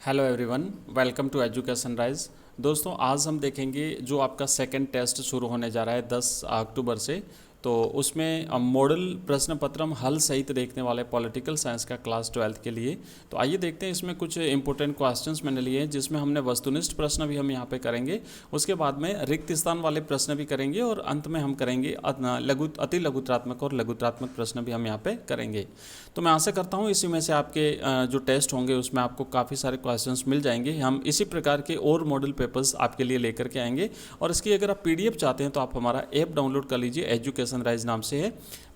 Hello everyone, welcome to Education Rise. दोस्तों, आज हम देखेंगे जो आपका सेकंड टेस्ट शुरू होने जा रहा है 10 अक्टूबर से। तो उसमें मॉडल प्रश्न पत्र हम हल सहित देखने वाले पॉलिटिकल साइंस का क्लास 12 के लिए। तो आइए देखते हैं, इसमें कुछ इंपॉर्टेंट क्वेश्चंस मैंने लिए हैं जिसमें हमने वस्तुनिष्ठ प्रश्न भी हम यहाँ पे करेंगे। उसके बाद में रिक्त स्थान वाले प्रश्न भी करेंगे और अंत में हम करेंगे अति लघुत्रात्मक और लघुत्रात्मक प्रश्न भी हम यहाँ पे करेंगे। तो मैं आशा करता हूँ इसी में से आपके जो टेस्ट होंगे उसमें आपको काफ़ी सारे क्वेश्चंस मिल जाएंगे। हम इसी प्रकार के और मॉडल पेपर्स आपके लिए लेकर के आएंगे। और इसकी अगर आप पीडीएफ चाहते हैं तो आप हमारा ऐप डाउनलोड कर लीजिए, एजुकेशन राइज नाम से है,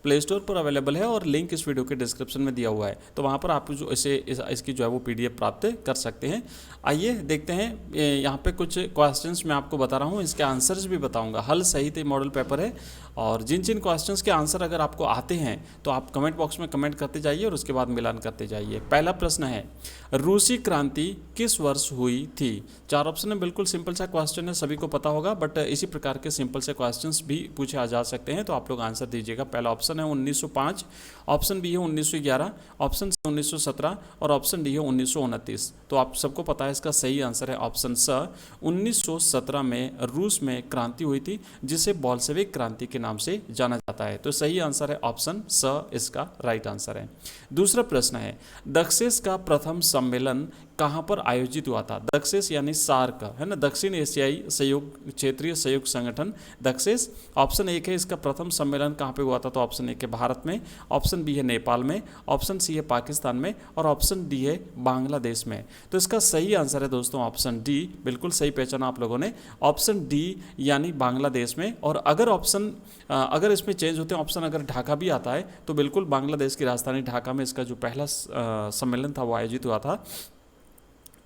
प्ले स्टोर पर अवेलेबल है और लिंक इस वीडियो के डिस्क्रिप्शन में दिया हुआ है। तो वहाँ पर आप जो इसकी जो है वो पीडीएफ प्राप्त कर सकते हैं। आइए देखते हैं, यहाँ पे कुछ क्वेश्चंस मैं आपको बता रहा हूँ, इसके आंसर्स भी बताऊँगा। हल सहित मॉडल पेपर है और जिन जिन क्वेश्चंस के आंसर अगर आपको आते हैं तो आप कमेंट बॉक्स में कमेंट करते जाइए और उसके बाद मिलान करते जाइए। पहला प्रश्न है, रूसी क्रांति किस वर्ष हुई थी? 4 ऑप्शन है, बिल्कुल सिंपल सा क्वेश्चन है, सभी को पता होगा, बट इसी प्रकार के सिंपल से क्वेश्चंस भी पूछे जा सकते हैं, तो आप लोग आंसर दीजिएगा। पहला ऑप्शन है 1905, ऑप्शन बी है 1911, ऑप्शन सी 1917 और ऑप्शन डी है 1929। तो आप सबको पता है इसका सही आंसर है ऑप्शन स। 1917 में रूस में क्रांति हुई थी जिसे बोल्शेविक क्रांति के नाम से जाना जाता है। तो सही आंसर है ऑप्शन स, इसका राइट आंसर है। दूसरा प्रश्न है, दक्षेस का प्रथम सम्मेलन कहाँ पर आयोजित हुआ था? दक्षेस यानी सार्क है ना, दक्षिण एशियाई सहयोग क्षेत्रीय सहयोग संगठन दक्षेस। ऑप्शन एक है इसका प्रथम सम्मेलन कहाँ पे हुआ था? तो ऑप्शन एक है भारत में, ऑप्शन बी है नेपाल में, ऑप्शन सी है पाकिस्तान में और ऑप्शन डी है बांग्लादेश में। तो इसका सही आंसर है दोस्तों ऑप्शन डी, बिल्कुल सही पहचाना आप लोगों ने, ऑप्शन डी यानी बांग्लादेश में। और अगर इसमें चेंज होते हैं ऑप्शन, अगर ढाका भी आता है तो बिल्कुल बांग्लादेश की राजधानी ढाका में इसका जो पहला सम्मेलन था वो आयोजित हुआ था।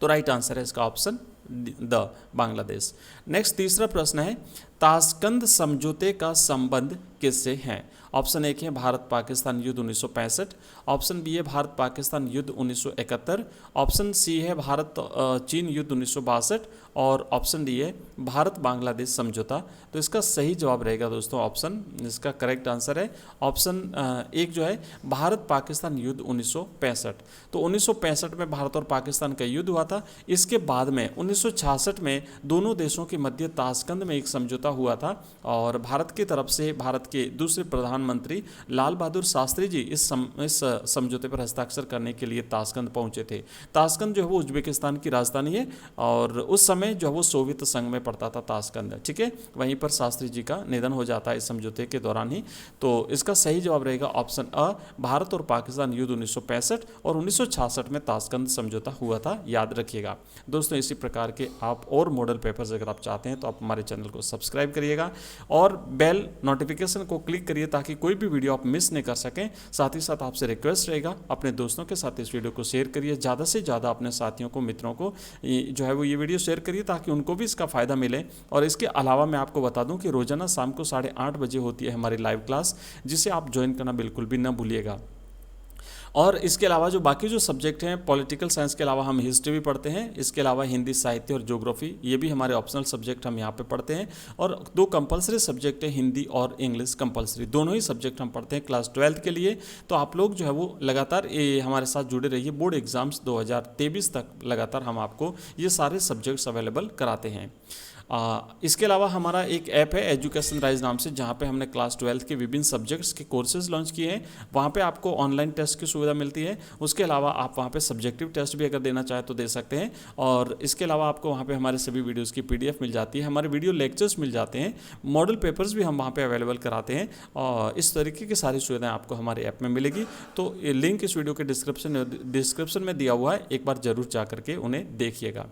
तो राइट आंसर है इसका ऑप्शन द, बांग्लादेश। नेक्स्ट तीसरा प्रश्न है, ताशकंद समझौते का संबंध किससे है? ऑप्शन एक है भारत पाकिस्तान युद्ध 1965, ऑप्शन बी है भारत पाकिस्तान युद्ध 1971, ऑप्शन सी है भारत चीन युद्ध 1962 और ऑप्शन डी है भारत बांग्लादेश समझौता। तो इसका सही जवाब रहेगा दोस्तों ऑप्शन, इसका करेक्ट आंसर है ऑप्शन एक जो है भारत पाकिस्तान युद्ध 1965। तो 1965 में भारत और पाकिस्तान का युद्ध हुआ था। इसके बाद में 1966 में दोनों देशों के मध्य ताशकंद में एक समझौता हुआ था और भारत की तरफ से भारत के दूसरे प्रधानमंत्री लाल बहादुर शास्त्री जी इस समझौते पर हस्ताक्षर करने के लिए ताशकंद पहुंचे थे। ताशकंद जो है वो उज्बेकिस्तान की राजधानी है और उस समय जो है वो सोवियत संघ में पड़ता था ताशकंद, ठीक है। वहीं पर शास्त्री जी का निधन हो जाता है इस समझौते के दौरान ही। तो इसका सही जवाब रहेगा ऑप्शन अ, भारत और पाकिस्तान युद्ध 1965 और 1966 में ताशकंद समझौता हुआ था, याद रखिएगा दोस्तों। इसी प्रकार के आप और मॉडल पेपर्स अगर आप चाहते हैं तो आप हमारे चैनल को सब्सक्राइब करिएगा और बेल नोटिफिकेशन को क्लिक करिए ताकि कोई भी वीडियो आप मिस नहीं कर सकें। साथ ही साथ आपसे रिक्वेस्ट रहेगा अपने दोस्तों के साथ इस वीडियो को शेयर करिए, ज़्यादा से ज़्यादा अपने साथियों को, मित्रों को जो है वो ये वीडियो शेयर करिए ताकि उनको भी इसका फ़ायदा मिले। और इसके अलावा मैं आपको बता दूं कि रोजाना शाम को 8:30 बजे होती है हमारी लाइव क्लास, जिसे आप ज्वाइन करना बिल्कुल भी ना भूलिएगा। और इसके अलावा जो बाकी जो सब्जेक्ट हैं, पॉलिटिकल साइंस के अलावा हम हिस्ट्री भी पढ़ते हैं, इसके अलावा हिंदी साहित्य और ज्योग्राफी, ये भी हमारे ऑप्शनल सब्जेक्ट हम यहाँ पे पढ़ते हैं। और 2 कंपलसरी सब्जेक्ट है, हिंदी और इंग्लिश कंपलसरी, दोनों ही सब्जेक्ट हम पढ़ते हैं क्लास 12 के लिए। तो आप लोग जो है वो लगातार हमारे साथ जुड़े रहिए। बोर्ड एग्जाम्स 2023 तक लगातार हम आपको ये सारे सब्जेक्ट्स अवेलेबल कराते हैं। इसके अलावा हमारा एक ऐप है एजुकेशन राइज नाम से, जहाँ पे हमने क्लास 12 के विभिन्न सब्जेक्ट्स के कोर्सेज लॉन्च किए हैं। वहाँ पे आपको ऑनलाइन टेस्ट की सुविधा मिलती है। उसके अलावा आप वहाँ पे सब्जेक्टिव टेस्ट भी अगर देना चाहें तो दे सकते हैं। और इसके अलावा आपको वहाँ पे हमारे सभी वीडियोज़ की PDF मिल जाती है, हमारे वीडियो लेक्चर्स मिल जाते हैं, मॉडल पेपर्स भी हम वहाँ पर अवेलेबल कराते हैं। और इस तरीके की सारी सुविधाएँ आपको हमारे ऐप में मिलेगी। तो लिंक इस वीडियो के डिस्क्रिप्शन में दिया हुआ है, एक बार जरूर जा करके उन्हें देखिएगा।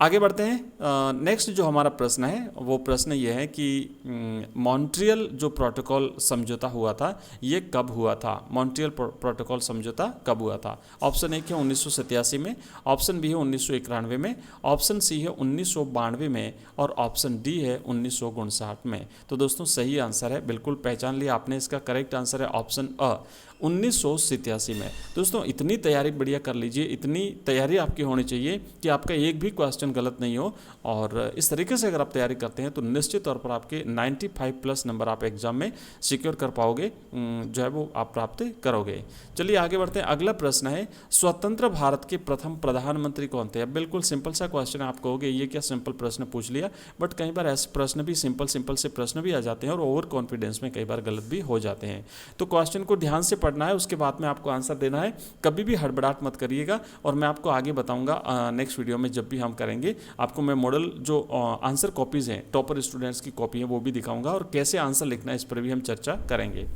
आगे बढ़ते हैं। नेक्स्ट जो हमारा प्रश्न है वो प्रश्न ये है कि मॉन्ट्रियल जो प्रोटोकॉल समझौता हुआ था ये कब हुआ था? मॉन्ट्रियल प्रोटोकॉल समझौता कब हुआ था? ऑप्शन एक है 1987 में, ऑप्शन बी है 1991 में, ऑप्शन सी है 1992 में और ऑप्शन डी है 1959 में। तो दोस्तों सही आंसर है, बिल्कुल पहचान लिया आपने, इसका करेक्ट आंसर है ऑप्शन अ। 1987 में। दोस्तों इतनी तैयारी बढ़िया कर लीजिए, इतनी तैयारी आपकी होनी चाहिए कि आपका एक भी क्वेश्चन गलत नहीं हो। और इस तरीके से अगर आप तैयारी करते हैं तो निश्चित तौर पर आपके 95+ नंबर आप एग्जाम में सिक्योर कर पाओगे, जो है वो आप प्राप्त करोगे। चलिए आगे बढ़ते हैं। अगला प्रश्न है, स्वतंत्र भारत के प्रथम प्रधानमंत्री कौन थे? अब बिल्कुल सिंपल सा क्वेश्चन है, आप कहोगे ये क्या सिंपल प्रश्न पूछ लिया, बट कई बार ऐसे प्रश्न भी सिंपल से प्रश्न भी आ जाते हैं और ओवर कॉन्फिडेंस में कई बार गलत भी हो जाते हैं। तो क्वेश्चन को ध्यान से पढ़ना है, उसके बाद में आपको आंसर देना है। कभी भी हड़बड़ाहट मत करिएगा, और मैं आपको आगे बताऊंगा नेक्स्ट वीडियो में जब भी हम करेंगे, आपको मैं मॉडल जो आंसर कॉपीज़ हैं, टॉपर स्टूडेंट्स की कॉपी है, वो भी दिखाऊंगा, और कैसे आंसर लिखना है इस पर भी हम चर्चा करेंगे।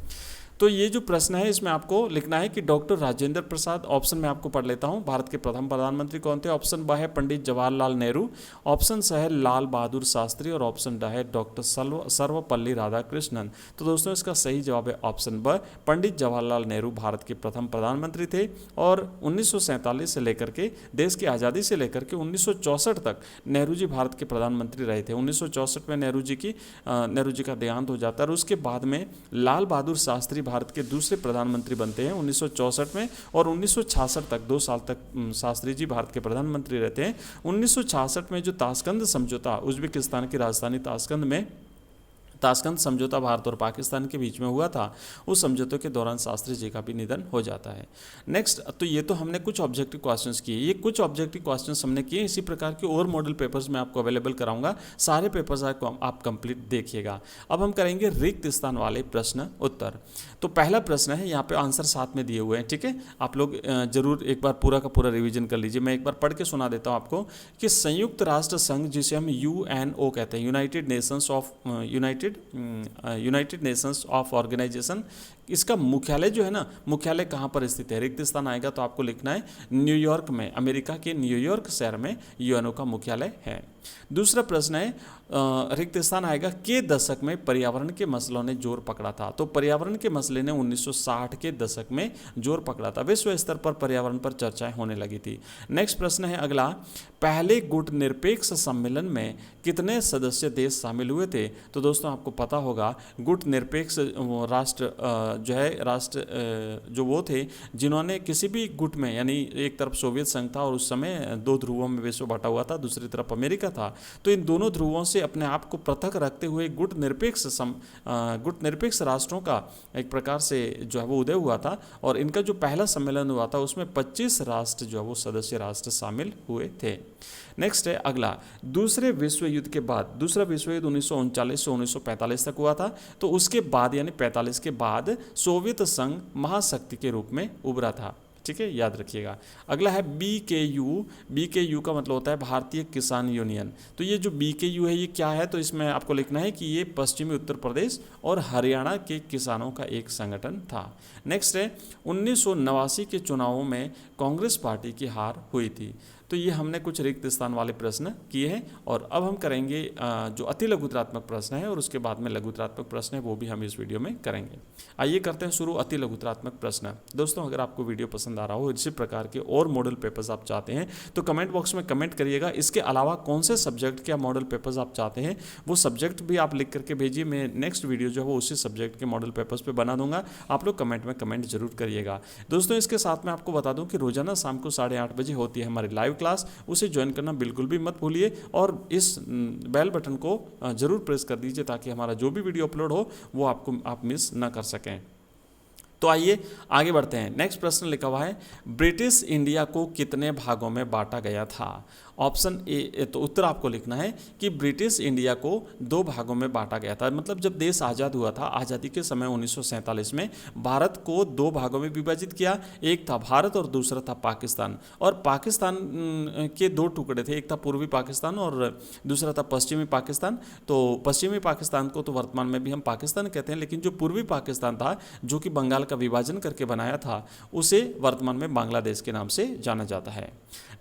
तो ये जो प्रश्न है इसमें आपको लिखना है कि डॉक्टर राजेंद्र प्रसाद, ऑप्शन में आपको पढ़ लेता हूँ, भारत के प्रथम प्रधानमंत्री कौन थे? ऑप्शन ब है पंडित जवाहरलाल नेहरू, ऑप्शन स है लाल बहादुर शास्त्री, और ऑप्शन ड है डॉक्टर सर्वपल्ली राधाकृष्णन। तो दोस्तों इसका सही जवाब है ऑप्शन ब, पंडित जवाहरलाल नेहरू भारत के प्रथम प्रधानमंत्री थे। और 1947 से लेकर के, देश की आज़ादी से लेकर के 1964 तक नेहरू जी भारत के प्रधानमंत्री रहे थे। 1964 में नेहरू जी का देहांत हो जाता है, और उसके बाद में लाल बहादुर शास्त्री भारत के दूसरे प्रधानमंत्री बनते हैं 1964 में, और 1966 तक 2 साल तक शास्त्री जी भारत के प्रधानमंत्री रहते हैं। 1966 में जो ताशकंद समझौता, उज्बेकिस्तान की राजधानी ताशकंद समझौता भारत और पाकिस्तान के बीच में हुआ था, उस समझौते के दौरान शास्त्री जी का भी निधन हो जाता है। नेक्स्ट, तो ये तो हमने कुछ ऑब्जेक्टिव क्वेश्चंस किए, ये कुछ ऑब्जेक्टिव क्वेश्चंस हमने किए। इसी प्रकार के और मॉडल पेपर्स मैं आपको अवेलेबल कराऊंगा, सारे पेपर्स आप कंप्लीट देखिएगा। अब हम करेंगे रिक्त स्थान वाले प्रश्न उत्तर। तो पहला प्रश्न है, यहाँ पे आंसर साथ में दिए हुए हैं, ठीक है, आप लोग जरूर एक बार पूरा का पूरा रिविजन कर लीजिए। मैं एक बार पढ़ के सुना देता हूँ आपको कि संयुक्त राष्ट्र संघ, जिसे हम UNO कहते हैं, यूनाइटेड नेशंस ऑफ ऑर्गेनाइजेशन, इसका मुख्यालय जो है ना, मुख्यालय कहाँ पर स्थित है? रिक्त स्थान आएगा तो आपको लिखना है न्यूयॉर्क में, अमेरिका के न्यूयॉर्क शहर में UNO का मुख्यालय है। दूसरा प्रश्न है, रिक्त स्थान आएगा, के दशक में पर्यावरण के मसलों ने जोर पकड़ा था? तो पर्यावरण के मसले ने 1960 के दशक में जोर पकड़ा था, विश्व स्तर पर पर्यावरण पर चर्चाएं होने लगी थी। नेक्स्ट प्रश्न है अगला, पहले गुट निरपेक्ष सम्मेलन में कितने सदस्य देश शामिल हुए थे? तो दोस्तों आपको पता होगा, गुट निरपेक्ष राष्ट्र जो वो थे जिन्होंने किसी भी गुट में, यानी एक तरफ सोवियत संघ था और उस समय 2 ध्रुवों में विश्व बांटा हुआ था, दूसरी तरफ अमेरिका था, तो इन दोनों ध्रुवों से अपने आप को पृथक रखते हुए गुट निरपेक्ष राष्ट्रों का एक प्रकार से जो है वो उदय हुआ था। और इनका जो पहला सम्मेलन हुआ था उसमें 25 राष्ट्र जो है वो सदस्य राष्ट्र शामिल हुए थे। नेक्स्ट है अगला, दूसरे विश्व युद्ध के बाद, दूसरा विश्व युद्ध 1939 से 1945 तक हुआ था, तो उसके बाद यानी 45 के बाद सोवियत संघ महाशक्ति के रूप में उभरा था, ठीक है, याद रखिएगा। अगला है BKU का मतलब होता है भारतीय किसान यूनियन। तो ये जो BKU है ये क्या है? तो इसमें आपको लिखना है कि ये पश्चिमी उत्तर प्रदेश और हरियाणा के किसानों का एक संगठन था। नेक्स्ट है 1989 के चुनावों में कांग्रेस पार्टी की हार हुई थी। तो ये हमने कुछ रिक्त स्थान वाले प्रश्न किए हैं, और अब हम करेंगे जो अति लघुतरात्मक प्रश्न है, और उसके बाद में लघुतरात्मक प्रश्न है वो भी हम इस वीडियो में करेंगे। आइए करते हैं शुरू अति लघुतरात्मक प्रश्न। दोस्तों अगर आपको वीडियो पसंद आ रहा हो, इसी प्रकार के और मॉडल पेपर्स आप चाहते हैं तो कमेंट बॉक्स में कमेंट करिएगा। इसके अलावा कौन से सब्जेक्ट के मॉडल पेपर्स आप चाहते हैं वो सब्जेक्ट भी आप लिख करके भेजिए। मैं नेक्स्ट वीडियो जो है वो उसी सब्जेक्ट के मॉडल पेपर्स पर बना दूंगा, आप लोग कमेंट में कमेंट जरूर करिएगा। दोस्तों इसके साथ मैं आपको बता दूं कि रोजाना शाम को 8:30 बजे होती है हमारी लाइव क्लास, उसे ज्वाइन करना बिल्कुल भी मत भूलिए, और इस बेल बटन को जरूर प्रेस कर दीजिए ताकि हमारा जो भी वीडियो अपलोड हो वो आप मिस ना कर सकें। तो आइए आगे बढ़ते हैं। नेक्स्ट प्रश्न लिखा हुआ है, ब्रिटिश इंडिया को कितने भागों में बांटा गया था? ऑप्शन ए, तो उत्तर आपको लिखना है कि ब्रिटिश इंडिया को 2 भागों में बांटा गया था। मतलब जब देश आज़ाद हुआ था, आज़ादी के समय 1947 में भारत को 2 भागों में विभाजित किया, एक था भारत और दूसरा था पाकिस्तान। और पाकिस्तान के 2 टुकड़े थे, एक था पूर्वी पाकिस्तान और दूसरा था पश्चिमी पाकिस्तान। तो पश्चिमी पाकिस्तान को तो वर्तमान में भी हम पाकिस्तान कहते हैं, लेकिन जो पूर्वी पाकिस्तान था जो कि बंगाल का विभाजन करके बनाया था, उसे वर्तमान में बांग्लादेश के नाम से जाना जाता है।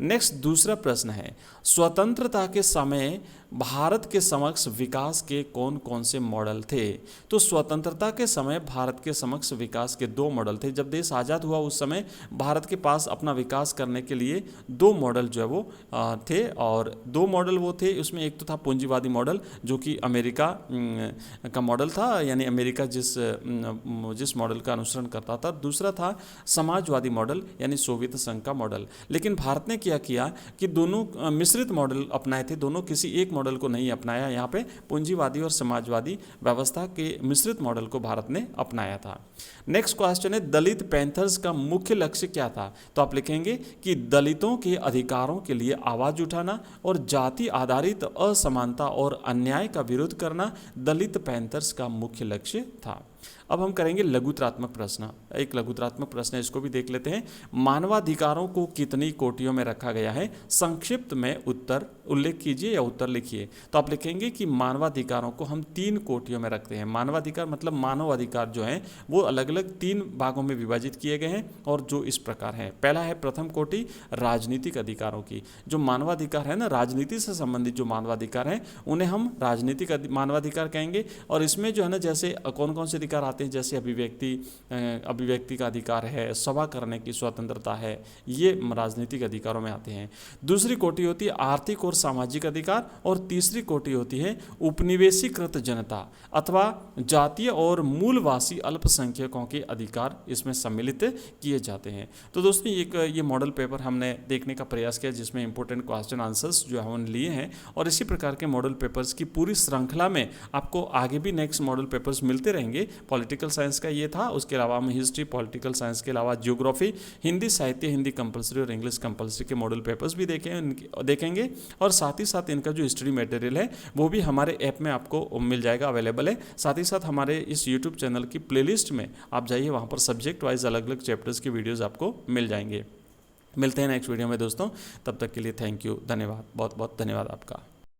नेक्स्ट दूसरा प्रश्न है, स्वतंत्रता के समय भारत के समक्ष विकास के कौन कौन से मॉडल थे? तो स्वतंत्रता के समय भारत के समक्ष विकास के 2 मॉडल थे। जब देश आज़ाद हुआ उस समय भारत के पास अपना विकास करने के लिए 2 मॉडल जो है वो थे, और 2 मॉडल वो थे, उसमें एक तो था पूंजीवादी मॉडल जो कि अमेरिका का मॉडल था, यानी अमेरिका जिस मॉडल का अनुसरण अनुसरण करता था। दूसरा था समाजवादी मॉडल यानी सोवियत संघ का मॉडल। लेकिन भारत ने क्या किया कि दोनों मिश्रित मॉडल अपनाए थे, दोनों किसी एक मॉडल को नहीं अपनाया। यहाँ पे पूंजीवादी और समाजवादी व्यवस्था के मिश्रित मॉडल को भारत ने अपनाया था। नेक्स्ट क्वेश्चन है दलित पैंथर्स का मुख्य लक्ष्य क्या था? तो आप लिखेंगे कि दलितों के अधिकारों के लिए आवाज उठाना और जाति आधारित असमानता और अन्याय का विरोध करना दलित पैंथर्स का मुख्य लक्ष्य था। अब हम करेंगे लघुत्रात्मक प्रश्न। एक लघुत्रात्मक प्रश्न है, इसको भी देख लेते हैं। मानवाधिकारों को कितनी कोटियों में रखा गया है? संक्षिप्त में उत्तर उल्लेख कीजिए या उत्तर लिखिए। तो आप लिखेंगे कि मानवाधिकारों को हम 3 कोटियों में रखते हैं। मानवाधिकार मतलब मानव अधिकार जो हैं वो अलग अलग 3 भागों में विभाजित किए गए हैं और जो इस प्रकार हैं। पहला है प्रथम कोटि राजनीतिक अधिकारों की। जो मानवाधिकार है ना, राजनीति से संबंधित जो मानवाधिकार हैं उन्हें हम राजनीतिक मानवाधिकार कहेंगे। और इसमें जो है ना, जैसे कौन कौन से अधिकार आते हैं, जैसे अभिव्यक्ति का अधिकार है, सभा करने की स्वतंत्रता है, ये राजनीतिक अधिकारों में आते हैं। दूसरी कोटि होती है आर्थिक और सामाजिक अधिकार और तीसरी कोटि होती है उपनिवेशीकृत जनता अथवा जातीय और मूलवासी अल्पसंख्यकों के अधिकार इसमें सम्मिलित किए जाते हैं। तो दोस्तों ये मॉडल पेपर हमने देखने का प्रयास किया जिसमें इंपॉर्टेंट क्वेश्चन आंसर्स जो हमने लिए हैं और इसी प्रकार के मॉडल पेपर्स की पूरी श्रृंखला में आपको आगे भी नेक्स्ट मॉडल पेपर्स मिलते रहेंगे। पॉलिटिकल साइंस का ये था, उसके अलावा हम हिस्ट्री, पॉलिटिकल साइंस के अलावा ज्योग्राफी, हिंदी साहित्य, हिंदी कंपलसरी और इंग्लिश कंपलसरी के मॉडल पेपर्स भी देखेंगे और साथ ही साथ इनका जो स्टडी मटेरियल है वो भी हमारे ऐप में आपको मिल जाएगा, अवेलेबल है। साथ ही साथ हमारे इस यूट्यूब चैनल की प्लेलिस्ट में आप जाइए, वहाँ पर सब्जेक्ट वाइज अलग अलग चैप्टर्स की वीडियोज़ आपको मिल जाएंगे। मिलते हैं नेक्स्ट वीडियो में दोस्तों, तब तक के लिए थैंक यू, धन्यवाद, बहुत बहुत धन्यवाद आपका।